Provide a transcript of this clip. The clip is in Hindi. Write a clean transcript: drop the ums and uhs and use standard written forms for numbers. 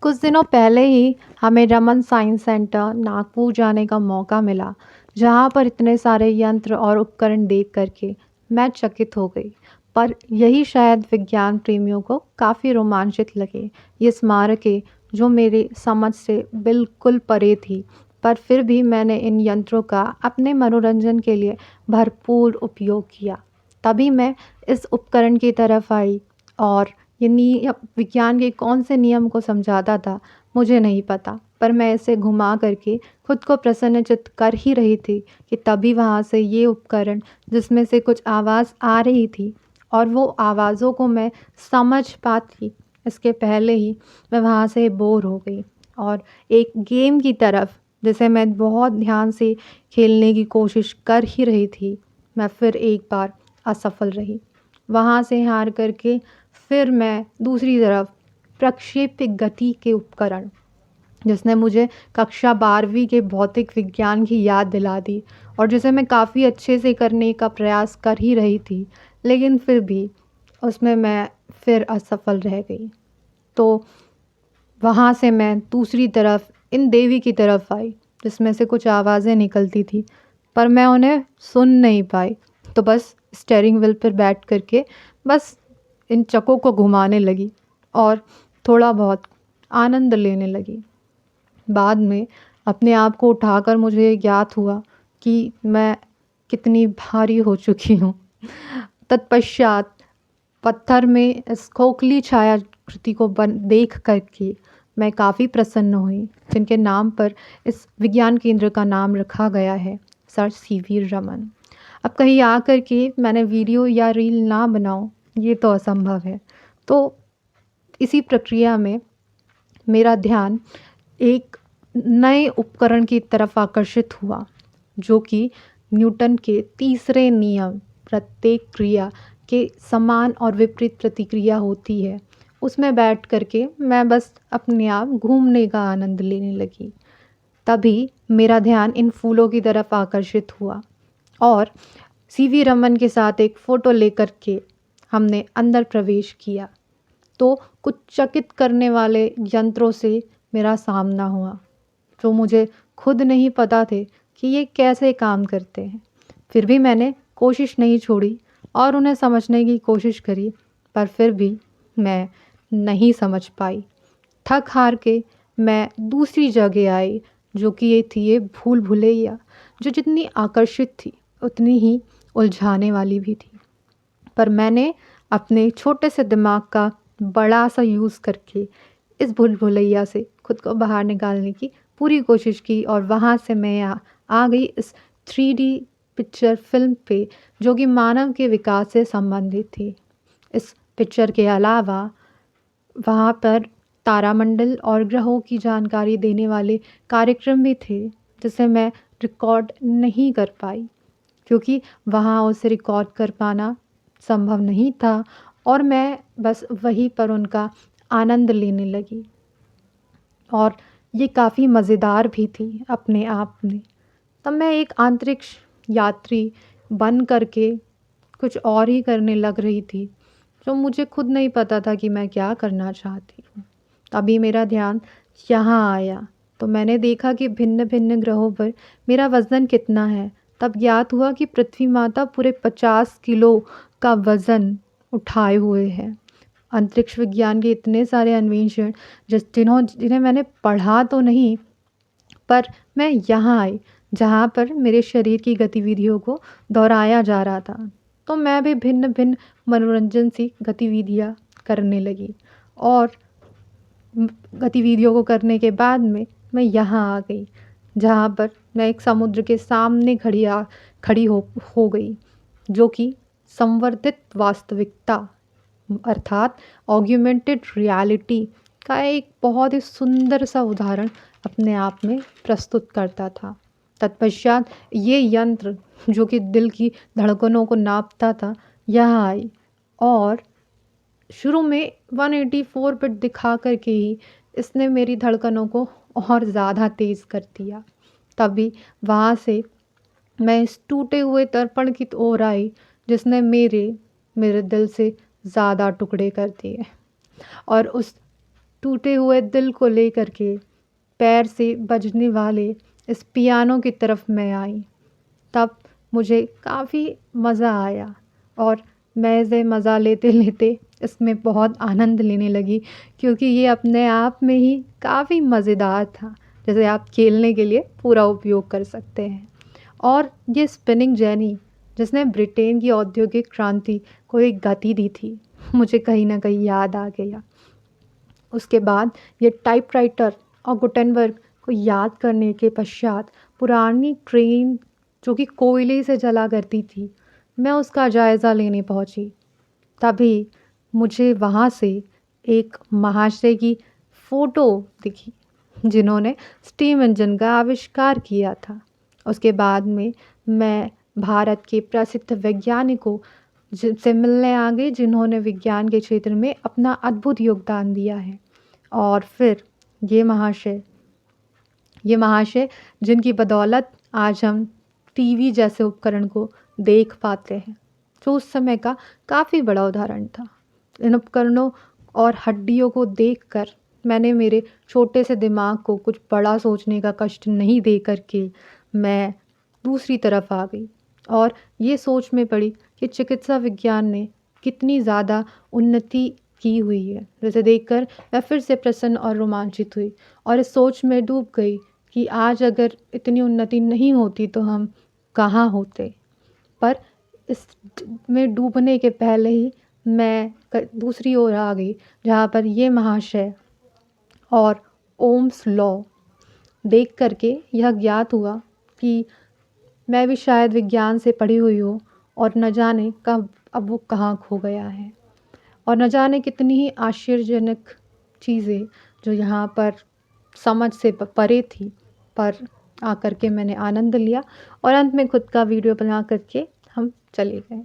कुछ दिनों पहले ही हमें रमन साइंस सेंटर नागपुर जाने का मौका मिला, जहाँ पर इतने सारे यंत्र और उपकरण देख करके मैं चकित हो गई। पर यही शायद विज्ञान प्रेमियों को काफ़ी रोमांचित लगे। ये स्मारकें जो मेरी समझ से बिल्कुल परे थी, पर फिर भी मैंने इन यंत्रों का अपने मनोरंजन के लिए भरपूर उपयोग किया। तभी मैं इस उपकरण की तरफ आई और ये विज्ञान के कौन से नियम को समझाता था मुझे नहीं पता, पर मैं इसे घुमा करके खुद को प्रसन्नचित्त कर ही रही थी कि तभी वहाँ से ये उपकरण जिसमें से कुछ आवाज़ आ रही थी और वो आवाज़ों को मैं समझ पाती इसके पहले ही मैं वहाँ से बोर हो गई और एक गेम की तरफ जिसे मैं बहुत ध्यान से खेलने की कोशिश कर ही रही थी, मैं फिर एक बार असफल रही। वहाँ से हार करके फिर मैं दूसरी तरफ प्रक्षेप्य गति के उपकरण जिसने मुझे कक्षा 12वीं के भौतिक विज्ञान की याद दिला दी और जिसे मैं काफ़ी अच्छे से करने का प्रयास कर ही रही थी, लेकिन फिर भी उसमें मैं फिर असफल रह गई। तो वहाँ से मैं दूसरी तरफ इन देवी की तरफ आई जिसमें से कुछ आवाज़ें निकलती थी, पर मैं उन्हें सुन नहीं पाई। तो बस स्टीयरिंग व्हील पर बैठ करके बस इन चक्कों को घुमाने लगी और थोड़ा बहुत आनंद लेने लगी। बाद में अपने आप को उठाकर मुझे ज्ञात हुआ कि मैं कितनी भारी हो चुकी हूँ। तत्पश्चात पत्थर में इस खोखली छायाकृति को बन देख करके मैं काफ़ी प्रसन्न हुई, जिनके नाम पर इस विज्ञान केंद्र का नाम रखा गया है, सर सीवी रमन। अब कहीं आ कर के मैंने वीडियो या रील ना बनाऊं, ये तो असंभव है। तो इसी प्रक्रिया में मेरा ध्यान एक नए उपकरण की तरफ आकर्षित हुआ, जो कि न्यूटन के तीसरे नियम प्रत्येक क्रिया के समान और विपरीत प्रतिक्रिया होती है, उसमें बैठ करके मैं बस अपने आप घूमने का आनंद लेने लगी। तभी मेरा ध्यान इन फूलों की तरफ आकर्षित हुआ और सीवी रमन के साथ एक फ़ोटो लेकर के हमने अंदर प्रवेश किया। तो कुछ चकित करने वाले यंत्रों से मेरा सामना हुआ, जो मुझे खुद नहीं पता थे कि ये कैसे काम करते हैं। फिर भी मैंने कोशिश नहीं छोड़ी और उन्हें समझने की कोशिश करी, पर फिर भी मैं नहीं समझ पाई। थक हार के मैं दूसरी जगह आई, जो कि ये थी ये भूल भुलैया, जो जितनी आकर्षित थी उतनी ही उलझाने वाली भी थी। पर मैंने अपने छोटे से दिमाग का बड़ा सा यूज़ करके इस भूल भुलैया से खुद को बाहर निकालने की पूरी कोशिश की और वहाँ से मैं आ गई इस 3D पिक्चर फिल्म पे, जो कि मानव के विकास से संबंधित थी। इस पिक्चर के अलावा वहाँ पर तारामंडल और ग्रहों की जानकारी देने वाले कार्यक्रम भी थे, जिसे मैं रिकॉर्ड नहीं कर पाई क्योंकि वहाँ उसे रिकॉर्ड कर पाना संभव नहीं था और मैं बस वहीं पर उनका आनंद लेने लगी और ये काफ़ी मज़ेदार भी थी अपने आप में। तब मैं एक अंतरिक्ष यात्री बन करके कुछ और ही करने लग रही थी, जो मुझे खुद नहीं पता था कि मैं क्या करना चाहती हूँ। तभी मेरा ध्यान यहाँ आया, तो मैंने देखा कि भिन्न भिन्न ग्रहों पर मेरा वज़न कितना है। तब ज्ञात हुआ कि पृथ्वी माता पूरे 50 किलो का वज़न उठाए हुए है। अंतरिक्ष विज्ञान के इतने सारे अन्वेषण जिन्हें मैंने पढ़ा तो नहीं, पर मैं यहाँ आई जहाँ पर मेरे शरीर की गतिविधियों को दोहराया जा रहा था। तो मैं भी भिन्न भिन्न मनोरंजन सी गतिविधियाँ करने लगी और गतिविधियों को करने के बाद में मैं यहाँ आ गई, जहाँ पर मैं एक समुद्र के सामने खड़ी हो गई, जो कि संवर्धित वास्तविकता अर्थात ऑग्यूमेंटेड रियलिटी का एक बहुत ही सुंदर सा उदाहरण अपने आप में प्रस्तुत करता था। तत्पश्चात ये यंत्र, जो कि दिल की धड़कनों को नापता था, यहाँ आई और शुरू में 184 बिट दिखा कर के ही इसने मेरी धड़कनों को और ज़्यादा तेज़ कर दिया। तभी वहाँ से मैं इस टूटे हुए दर्पण की ओर आई, जिसने मेरे दिल से ज़्यादा टुकड़े कर दिए और उस टूटे हुए दिल को लेकर के पैर से बजने वाले इस पियानो की तरफ मैं आई। तब मुझे काफ़ी मज़ा आया और मैं इसे मज़ा लेते-लेते इसमें बहुत आनंद लेने लगी, क्योंकि ये अपने आप में ही काफ़ी मज़ेदार था, जिसे आप खेलने के लिए पूरा उपयोग कर सकते हैं। और ये स्पिनिंग जेनी जिसने ब्रिटेन की औद्योगिक क्रांति को एक गति दी थी, मुझे कहीं न कहीं याद आ गया। उसके बाद ये टाइपराइटर और गुटेनबर्ग को याद करने के पश्चात पुरानी ट्रेन जो कि कोयले से चला करती थी, मैं उसका जायज़ा लेने पहुंची। तभी मुझे वहाँ से एक महाशय की फ़ोटो दिखी, जिन्होंने स्टीम इंजन का आविष्कार किया था। उसके बाद में मैं भारत के प्रसिद्ध वैज्ञानिकों से मिलने आ गई, जिन्होंने विज्ञान के क्षेत्र में अपना अद्भुत योगदान दिया है। और फिर ये महाशय ये महाशय जिनकी बदौलत आज हम टीवी जैसे उपकरण को देख पाते हैं, जो उस समय का काफ़ी बड़ा उदाहरण था। इन उपकरणों और हड्डियों को देखकर मैंने मेरे छोटे से दिमाग को कुछ बड़ा सोचने का कष्ट नहीं दे कर के मैं दूसरी तरफ आ गई और ये सोच में पड़ी कि चिकित्सा विज्ञान ने कितनी ज़्यादा उन्नति की हुई है, जिसे देखकर मैं फिर से प्रसन्न और रोमांचित हुई और इस सोच में डूब गई कि आज अगर इतनी उन्नति नहीं होती तो हम कहाँ होते। पर इस में डूबने के पहले ही मैं दूसरी ओर आ गई, जहाँ पर ये महाशय और ओम्स लॉ देख करके यह ज्ञात हुआ कि मैं भी शायद विज्ञान से पढ़ी हुई हूँ और न जाने कब अब वो कहाँ खो गया है और न जाने कितनी ही आश्चर्यजनक चीज़ें जो यहाँ पर समझ से परे थी, पर आकर के मैंने आनंद लिया और अंत में खुद का वीडियो बना करके हम चले गए।